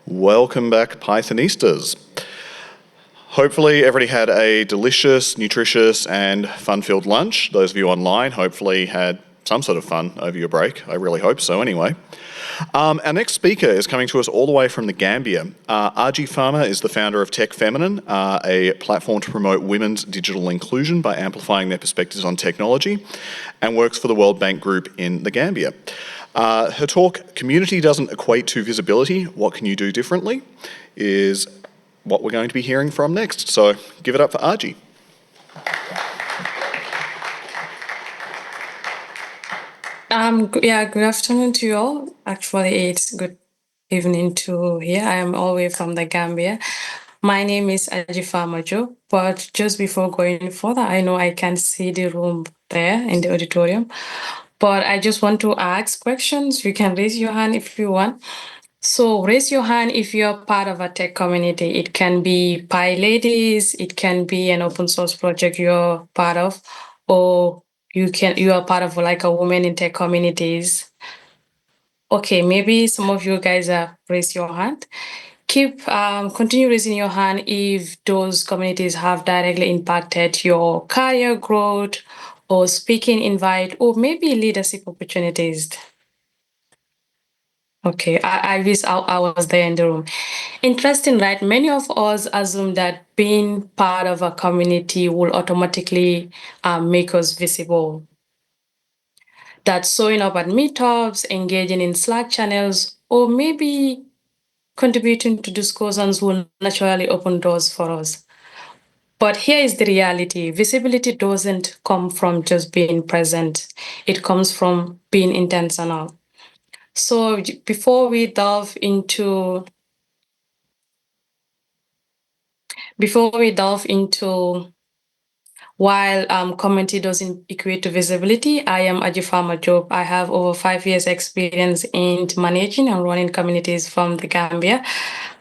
Welcome back, Pythonistas. Hopefully everybody had a delicious, nutritious and fun-filled lunch. Those of you online hopefully had some sort of fun over your break. I really hope so anyway. Our next speaker is coming to us all the way from the Gambia. Fama is the founder of Tech Feminine, a platform to promote women's digital inclusion by amplifying their perspectives on technology, and works for the World Bank Group in the Gambia. Her talk, Community Doesn't Equate to Visibility, What Can You Do Differently, is what we're going to be hearing from next. So give it up for Arji. Good afternoon to you all. Actually, it's good evening to here. I am all the way from the Gambia. My name is Fama Jobe, but just before going further, I know I can see the room there in the auditorium, but I just want to ask questions. You can raise your hand if you want. So raise your hand if you're part of a tech community. It can be PyLadies, it can be an open source project you're part of, or you are part of like a woman in tech communities. Okay, maybe some of you guys are raise your hand. Continue raising your hand if those communities have directly impacted your career growth or speaking invite or maybe leadership opportunities. Okay, I wish I was there in the room. Interesting, right? Many of us assume that being part of a community will automatically make us visible. That showing up at meetups, engaging in Slack channels, or maybe contributing to discussions will naturally open doors for us. But here is the reality. Visibility doesn't come from just being present. It comes from being intentional. So before we delve into while community doesn't equate to visibility, I am Ajifama Jobe. I have over 5 years experience in managing and running communities from the Gambia.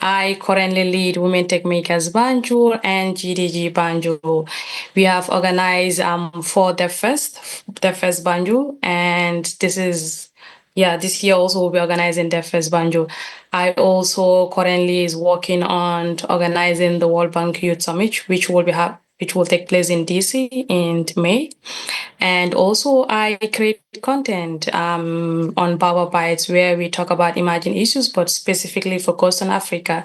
I currently lead Women Tech Makers Banjul and GDG Banjul. We have organized for the first Banjul, and this year also will be organizing the first Banjul. I also currently is working on organizing the World Bank Youth Summit, which will take place in DC in May. And also I create content on Power Bytes where we talk about emerging issues, but specifically focused on Africa.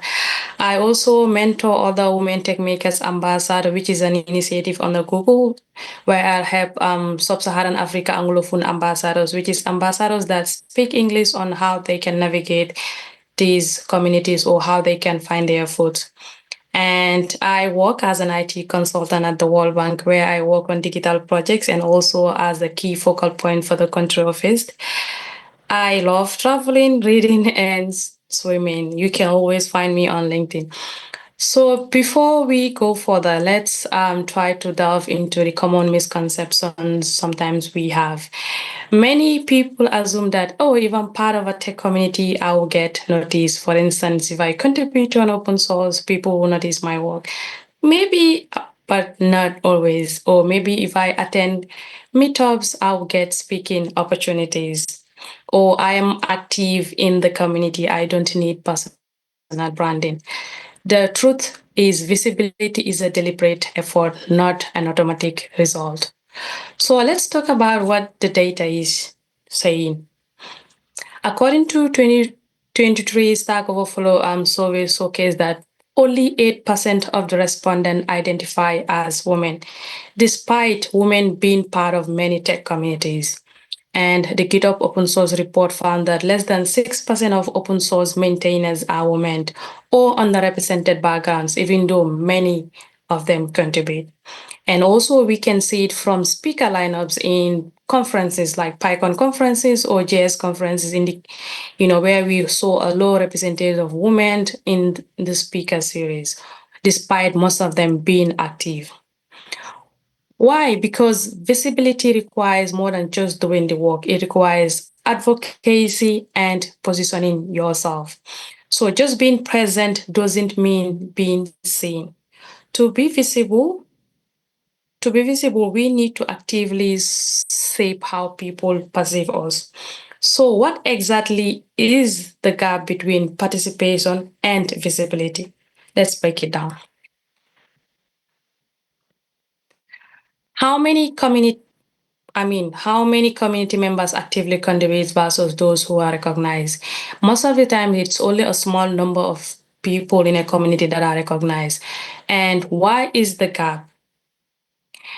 I also mentor other Women Tech Makers Ambassador, which is an initiative on the Google, where I help Sub-Saharan Africa Anglophone ambassadors, which is ambassadors that speak English on how they can navigate these communities or how they can find their foot. And I work as an IT consultant at the World Bank, where I work on digital projects and also as a key focal point for the country office. I love traveling, reading, and swimming. You can always find me on LinkedIn. So before we go further, let's try to delve into the common misconceptions sometimes we have. Many people assume that, if I'm part of a tech community, I will get noticed. For instance, if I contribute to an open source, people will notice my work. Maybe, but not always. Or maybe if I attend meetups, I'll get speaking opportunities. Or I am active in the community, I don't need personal branding. The truth is visibility is a deliberate effort, not an automatic result. So let's talk about what the data is saying. According to 2023 Stack Overflow survey showcased that only 8% of the respondents identify as women, despite women being part of many tech communities. And the GitHub open source report found that less than 6% of open source maintainers are women or underrepresented backgrounds, even though many of them contribute. And also we can see it from speaker lineups in conferences like PyCon conferences or JS conferences where we saw a low representation of women in the speaker series, despite most of them being active. Why? Because visibility requires more than just doing the work. It requires advocacy and positioning yourself. So just being present doesn't mean being seen. To be visible, we need to actively shape how people perceive us. So, what exactly is the gap between participation and visibility? Let's break it down. How many community how many community members actively contribute versus those who are recognized? Most of the time, it's only a small number of people in a community that are recognized. And why is the gap?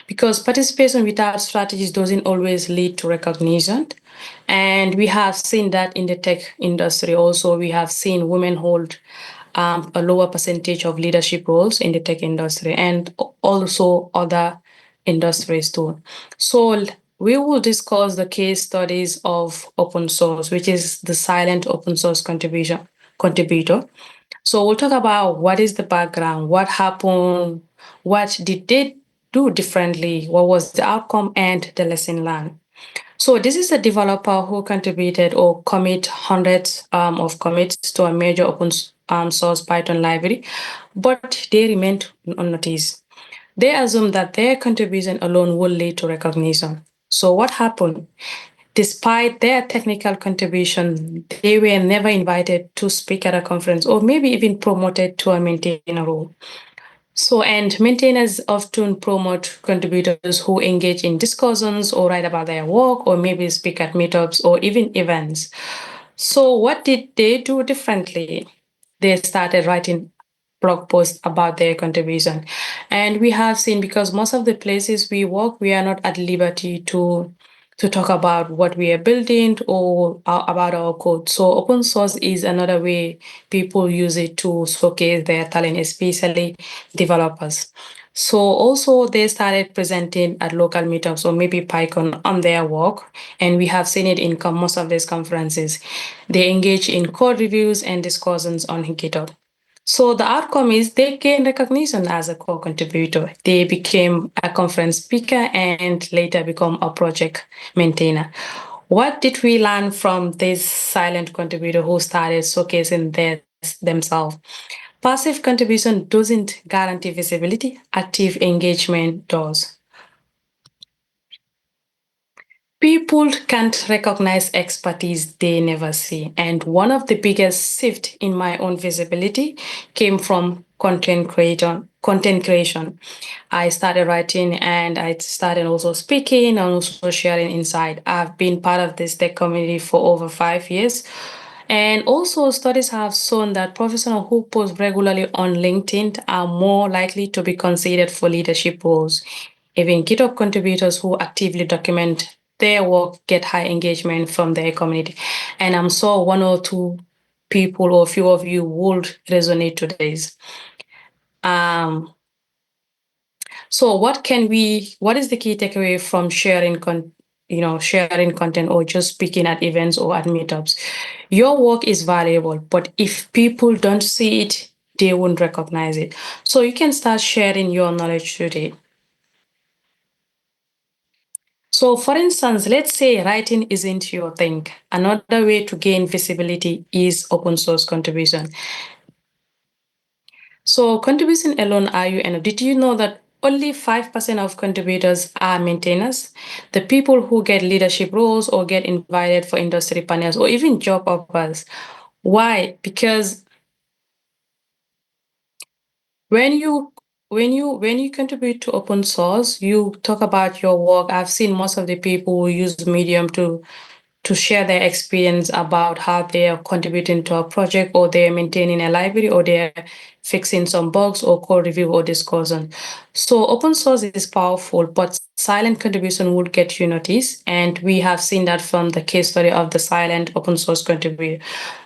Because participation without strategies doesn't always lead to recognition. And we have seen that in the tech industry also. We have seen women hold a lower percentage of leadership roles in the tech industry and also other industries too. So we will discuss the case studies of open source, which is the silent open source contributor. So we'll talk about what is the background, what happened, what did they do differently, what was the outcome, and the lesson learned. So this is a developer who contributed or commit hundreds of commits to a major open source Python library, but they remained unnoticed. They assumed that their contribution alone would lead to recognition. So what happened? Despite their technical contribution, they were never invited to speak at a conference or maybe even promoted to a maintainer role. So, and maintainers often promote contributors who engage in discussions or write about their work or maybe speak at meetups or even events. So, what did they do differently? They started writing blog posts about their contribution. And we have seen, because most of the places we work, we are not at liberty to talk about what we are building or about our code. So open source is another way people use it to showcase their talent, especially developers. So also they started presenting at local meetups or maybe PyCon on their work, and we have seen it in most of these conferences. They engage in code reviews and discussions on GitHub. So the outcome is they gained recognition as a core contributor. They became a conference speaker and later become a project maintainer. What did we learn from this silent contributor who started showcasing themselves? Passive contribution doesn't guarantee visibility, active engagement does. People can't recognize expertise they never see. And one of the biggest shift in my own visibility came from content creation. I started writing and I started also speaking and also sharing insight. I've been part of this tech community for over 5 years. And also, studies have shown that professionals who post regularly on LinkedIn are more likely to be considered for leadership roles. Even GitHub contributors who actively document their work get high engagement from their community. And I'm sure one or two people or a few of you would resonate to this. Um, so what is the key takeaway from sharing content or just speaking at events or at meetups? Your work is valuable, but if people don't see it, they won't recognize it. So you can start sharing your knowledge today. So for instance, let's say writing isn't your thing. Another way to gain visibility is open source contribution. So contribution alone, are you enough? Did you know that only 5% of contributors are maintainers? The people who get leadership roles or get invited for industry panels or even job offers. Why? Because when you contribute to open source, you talk about your work. I've seen most of the people who use Medium to share their experience about how they are contributing to a project or they're maintaining a library or they're fixing some bugs or code review or discussion. So open source is powerful, but silent contribution would get you noticed. And we have seen that from the case study of the silent open source contributor.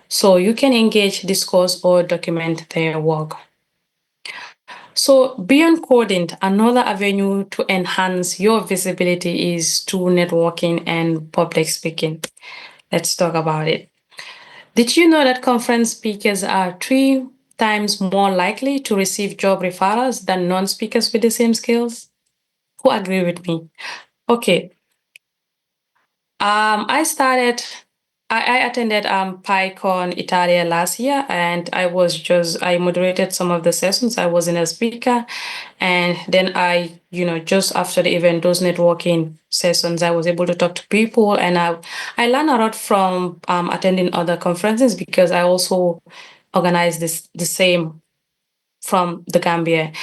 So you can engage, discuss, or document their work. So beyond coding, another avenue to enhance your visibility is through networking and public speaking. Let's talk about it. Did you know that conference speakers are 3 times more likely to receive job referrals than non-speakers with the same skills? Who agree with me? Okay. I started I attended PyCon Italia last year, and I moderated some of the sessions. I wasn't a speaker, and then just after the event, those networking sessions, I was able to talk to people, and I learned a lot from attending other conferences because I also organized the same from the Gambia.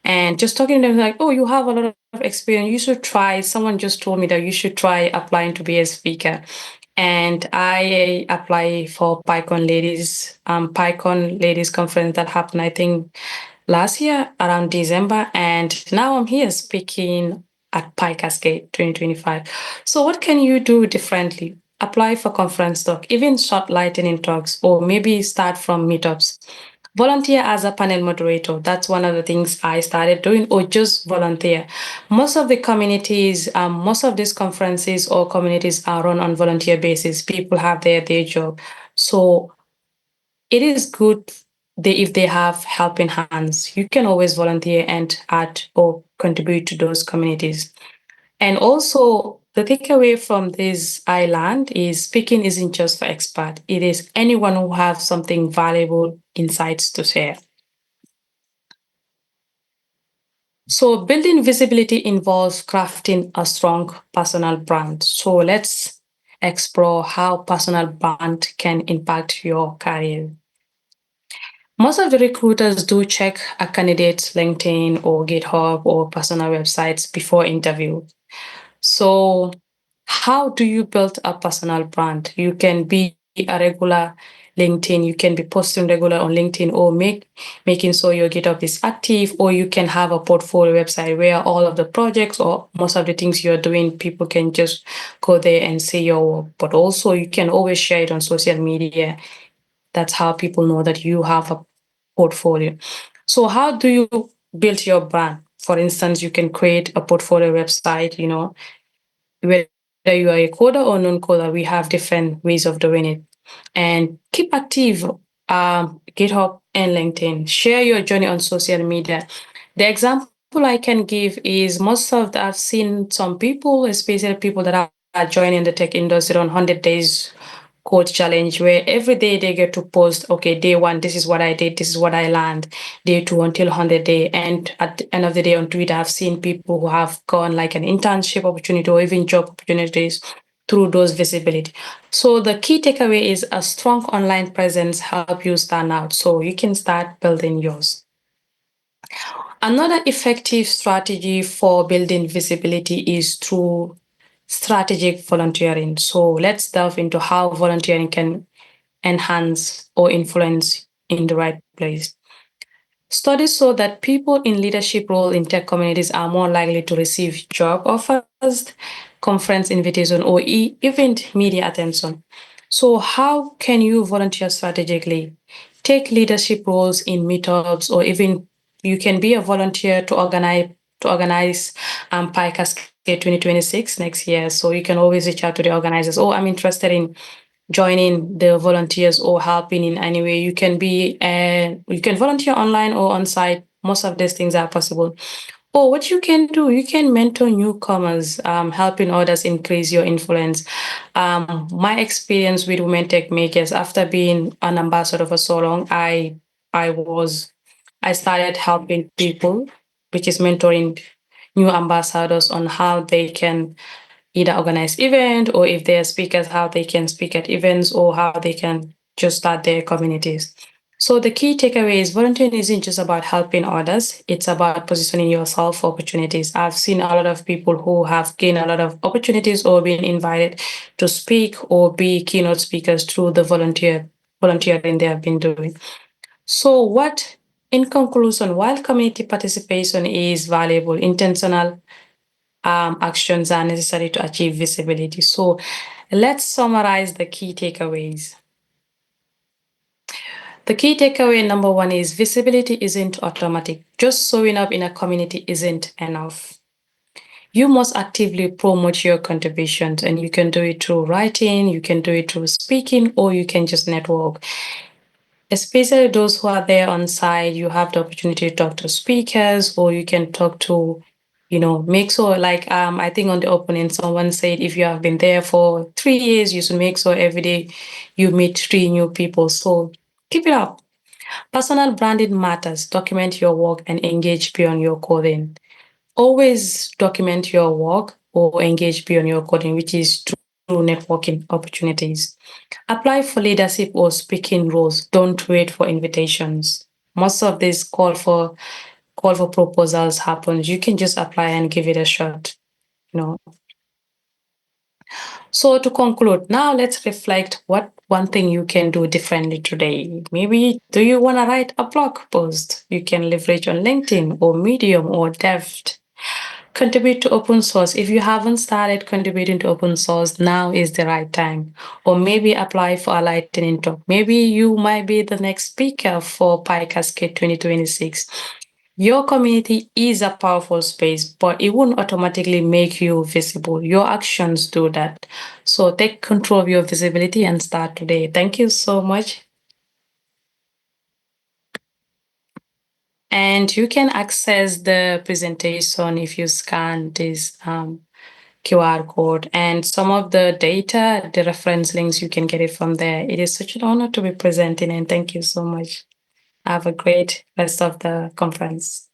And just talking to them like, oh, you have a lot of experience. You should try. Someone just told me that you should try applying to be a speaker. And I apply for PyCon Ladies Conference that happened, I think, last year around December. And now I'm here speaking at PyCascade 2025. So what can you do differently? Apply for conference talk, even short lightning talks, or maybe start from meetups. Volunteer as a panel moderator. That's one of the things I started doing, or just volunteer. Most of the communities, most of these conferences or communities are run on volunteer basis. People have their day job. So it is good if they have helping hands. You can always volunteer and add or contribute to those communities. And also, the takeaway from this island is speaking isn't just for expert. It is anyone who has something valuable insights to share. So building visibility involves crafting a strong personal brand. So let's explore how personal brand can impact your career. Most of the recruiters do check a candidate's LinkedIn or GitHub or personal websites before interview. So, how do you build a personal brand? You can be a regular LinkedIn, you can be posting regular on LinkedIn or making sure your GitHub is active, or you can have a portfolio website where all of the projects or most of the things you're doing, people can just go there and see your work. But also you can always share it on social media. That's how people know that you have a portfolio. So how do you build your brand? For instance, you can create a portfolio website, whether you are a coder or non-coder, we have different ways of doing it. And keep active, GitHub and LinkedIn. Share your journey on social media. The example I can give is I've seen some people, especially people that are joining the tech industry on 100 days code challenge, where every day they get to post, okay, day one, this is what I did, this is what I learned, day two until 100 day. And at the end of the day on Twitter, I've seen people who have gone like an internship opportunity or even job opportunities through those visibility. So the key takeaway is a strong online presence help you stand out. So you can start building yours. Another effective strategy for building visibility is through strategic volunteering. So let's delve into how volunteering can enhance or influence in the right place. Studies show that people in leadership roles in tech communities are more likely to receive job offers, conference invitation, or event media attention. So, how can you volunteer strategically? Take leadership roles in meetups, or even you can be a volunteer to organize Pi Cascade 2026 next year. So you can always reach out to the organizers. Oh, I'm interested in joining the volunteers or helping in any way. You can volunteer online or on site. Most of these things are possible. Or what you can do, you can mentor newcomers, helping others increase your influence. My experience with Women Tech Makers, after being an ambassador for so long, I was I started helping people, which is mentoring new ambassadors on how they can either organize event, or if they're speakers, how they can speak at events, or how they can just start their communities. So the key takeaway is volunteering isn't just about helping others, it's about positioning yourself for opportunities. I've seen a lot of people who have gained a lot of opportunities or been invited to speak or be keynote speakers through the volunteering they have been doing. So what in conclusion, while community participation is valuable, intentional actions are necessary to achieve visibility. So let's summarize the key takeaways. The key takeaway number one is visibility isn't automatic. Just showing up in a community isn't enough. You must actively promote your contributions, and you can do it through writing, you can do it through speaking, or you can just network. Especially those who are there on site, you have the opportunity to talk to speakers, or you can talk to make sure, like, I think on the opening, someone said if you have been there for 3 years, you should make sure every day you meet 3 new people. So keep it up. Personal branding matters. Document your work and engage beyond your coding. Always document your work or engage beyond your coding, which is through networking opportunities. Apply for leadership or speaking roles. Don't wait for invitations. Most of these call for proposals happens. You can just apply and give it a shot. You know. So to conclude, now let's reflect what one thing you can do differently today. Maybe do you want to write a blog post? You can leverage on LinkedIn or Medium or Dev. Contribute to open source. If you haven't started contributing to open source, now is the right time. Or maybe apply for a lightning talk. Maybe you might be the next speaker for PyCascade 2026. Your community is a powerful space, but it won't automatically make you visible. Your actions do that. So take control of your visibility and start today. Thank you so much. And you can access the presentation if you scan this QR code and some of the data, the reference links, you can get it from there. It is such an honor to be presenting, and thank you so much. Have a great rest of the conference.